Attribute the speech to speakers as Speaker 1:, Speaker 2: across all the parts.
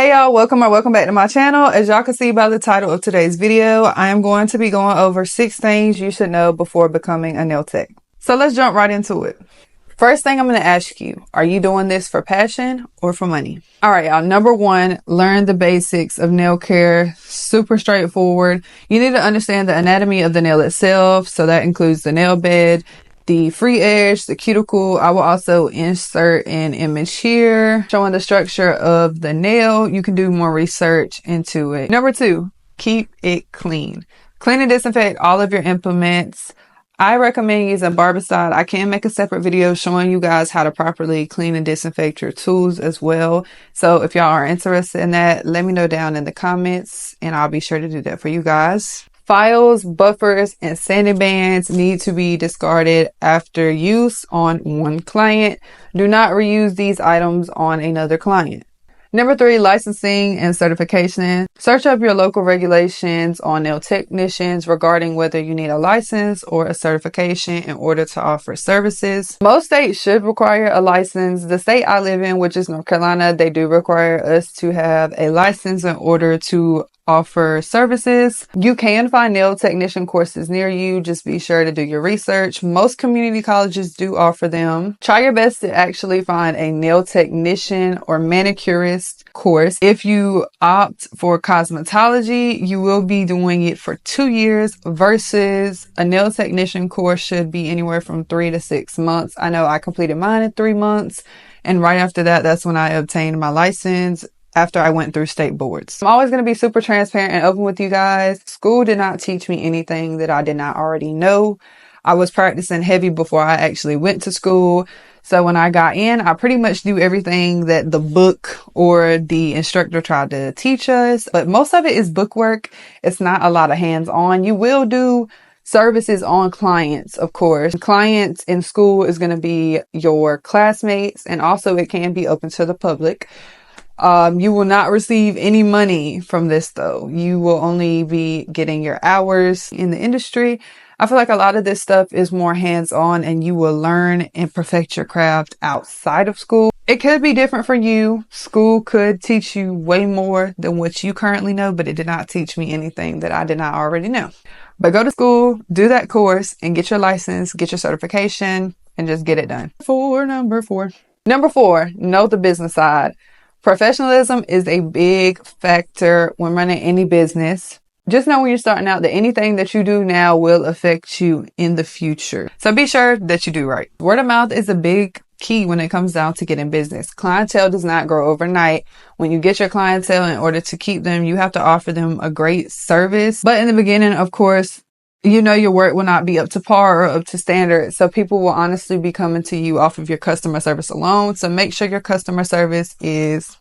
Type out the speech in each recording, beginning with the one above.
Speaker 1: Hey y'all, welcome back to my channel. As y'all can see by the title of today's video, I am going to be going over 6 things you should know before becoming a nail tech. So let's jump right into it. First thing I'm going to ask you, are you doing this for passion or for money? All right, y'all. Number 1, learn the basics of nail care. Super straightforward. You need to understand the anatomy of the nail itself. So that includes the nail bed, the free edge, the cuticle. I will also insert an image here showing the structure of the nail. You can do more research into it. Number 2, keep it clean. Clean and disinfect all of your implements. I recommend using Barbicide. I can make a separate video showing you guys how to properly clean and disinfect your tools as well. So if y'all are interested in that, let me know down in the comments and I'll be sure to do that for you guys. Files, buffers, and sanding bands need to be discarded after use on one client. Do not reuse these items on another client. Number 3, licensing and certification. Search up your local regulations on nail technicians regarding whether you need a license or a certification in order to offer services. Most states should require a license. The state I live in, which is North Carolina, they do require us to have a license in order to offer services. You can find nail technician courses near you. Just be sure to do your research. Most community colleges do offer them. Try your best to actually find a nail technician or manicurist course. If you opt for cosmetology, you will be doing it for 2 years versus a nail technician course should be anywhere from 3 to 6 months. I know I completed mine in 3 months, and right after that, that's when I obtained my license after I went through state boards. I'm always going to be super transparent and open with you guys. School did not teach me anything that I did not already know. I was practicing heavy before I actually went to school. So when I got in, I pretty much knew everything that the book or the instructor tried to teach us. But most of it is book work. It's not a lot of hands-on. You will do services on clients, of course. Clients in school is going to be your classmates, and also it can be open to the public. You will not receive any money from this though. You will only be getting your hours in the industry. I feel like a lot of this stuff is more hands-on and you will learn and perfect your craft outside of school. It could be different for you. School could teach you way more than what you currently know, but it did not teach me anything that I did not already know. But go to school, do that course, and get your license, get your certification, and just get it done. Number four, know the business side. Professionalism is a big factor when running any business. Just know when you're starting out that anything that you do now will affect you in the future. So be sure that you do right. Word of mouth is a big key when it comes down to getting business. Clientele does not grow overnight. When you get your clientele, in order to keep them, you have to offer them a great service. But in the beginning, of course, you know your work will not be up to par or up to standard. So people will honestly be coming to you off of your customer service alone. So make sure your customer service is...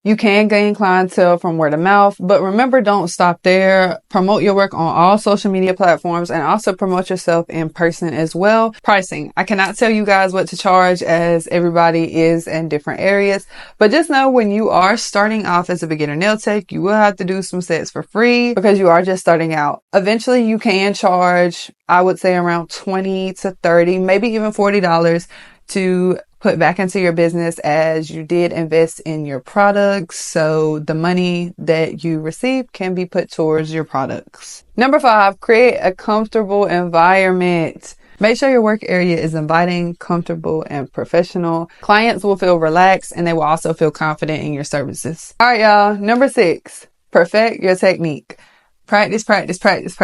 Speaker 1: You can gain clientele from word of mouth, but remember, don't stop there. Promote your work on all social media platforms and also promote yourself in person as well. Pricing. I cannot tell you guys what to charge as everybody is in different areas, but just know when you are starting off as a beginner nail tech, you will have to do some sets for free because you are just starting out. Eventually you can charge, I would say around $20 to $30, maybe even $40 to put back into your business as you did invest in your products. So the money that you receive can be put towards your products. Number 5, create a comfortable environment. Make sure your work area is inviting, comfortable, and professional. Clients will feel relaxed and they will also feel confident in your services. All right, y'all. Number 6, perfect your technique. Practice. It's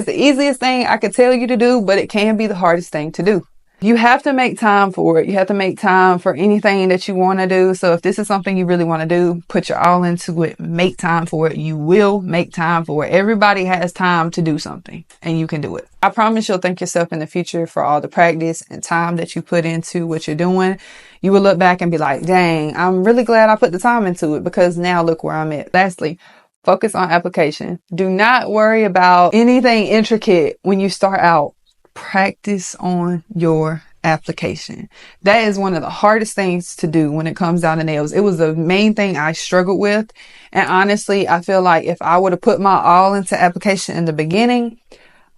Speaker 1: the easiest thing I could tell you to do, but it can be the hardest thing to do. You have to make time for it. You have to make time for anything that you want to do. So if this is something you really want to do, put your all into it. Make time for it. You will make time for it. Everybody has time to do something and you can do it. I promise you'll thank yourself in the future for all the practice and time that you put into what you're doing. You will look back and be like, dang, I'm really glad I put the time into it because now look where I'm at. Lastly, focus on application. Do not worry about anything intricate when you start out. Practice on your application. That is one of the hardest things to do when it comes down to nails. It was the main thing I struggled with. And honestly, I feel like if I would have put my all into application in the beginning,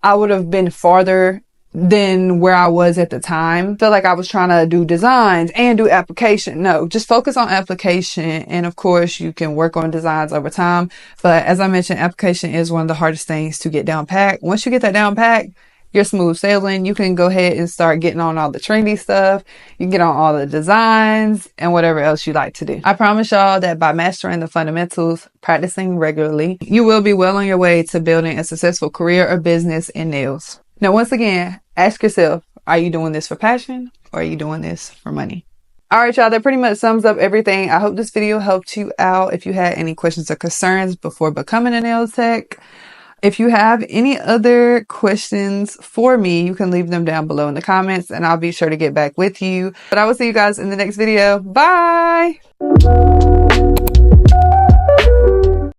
Speaker 1: I would have been farther than where I was at the time. I feel like I was trying to do designs and do application. No, just focus on application. And of course you can work on designs over time. But as I mentioned, application is one of the hardest things to get down pat. Once you get that down pat, you're smooth sailing. You can go ahead and start getting on all the trendy stuff. You can get on all the designs and whatever else you like to do. I promise y'all that by mastering the fundamentals, practicing regularly, you will be well on your way to building a successful career or business in nails. Now, once again, ask yourself, are you doing this for passion or are you doing this for money? All right, y'all, that pretty much sums up everything. I hope this video helped you out. If you had any questions or concerns before becoming a nail tech, if you have any other questions for me, you can leave them down below in the comments and I'll be sure to get back with you. But I will see you guys in the next video. Bye!